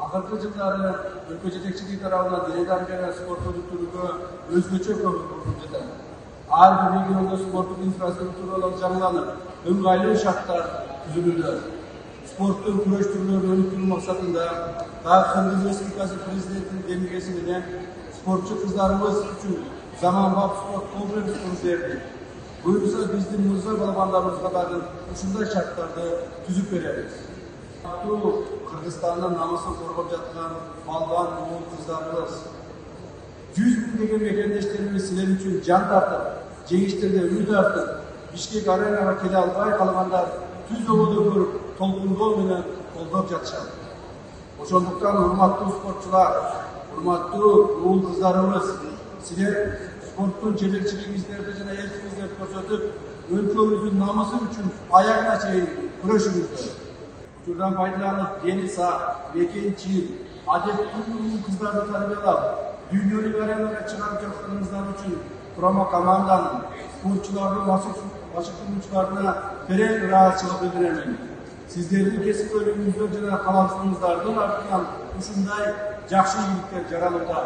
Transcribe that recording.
Akırkı жылдары өлкө жетекчилиги тарабынан дилеган берген спорт өнүктүрүүгө өзгөчө көңүл бурулууда. Ар бир региондо спорттук инфраструктуралар жаңыланып, ыңгайлуу шарттар түзүлүүдө. Спорттун күрөш түрлөрүн өнүктүрүү максатында Кыргыз Республикасы президентинин демилгеси менен спортчу кыздарыбыз үчүн заманбап спорт комплекс куруп берди. Буюрса биздин мырза балбандарыбызга дагы ушундай шарттарды түзүп беребиз. Кыргызстандын намысын коргоп жаткан балбан уул кыздарыбыз 100 миңдеген мекендештерибиз силер үчүн жан тартып, жеңиштерде үмүт артып, Бишкек аренага келе албай калгандар түз ободо көрүп, толкундоо менен колдоп жатышат. Ошондуктан урматтуу спортчулар, урматтуу уул кыздарыбыз, силер спорттун жетекчилигиңиздерди жана эркиңиздерди көрсөтүп, өлкөбүздүн намысы үчүн аягына чейин күрөшүңүздөр. Учурдан пайдаланып, дени сак, мекенчил, адеттүү кыздарды тарбиялап, дүйнөлүк аренага чыгарып жатканыңыздар үчүн құрама команданын, спортчулардын машыктыруучуларына терең ыраазычылык билдирем. Сиздердин кесипкөйлүгүңүздөр жана каламсыздыгыңыздардын артынан ушундай жакшы ийгиликтер жаралууда.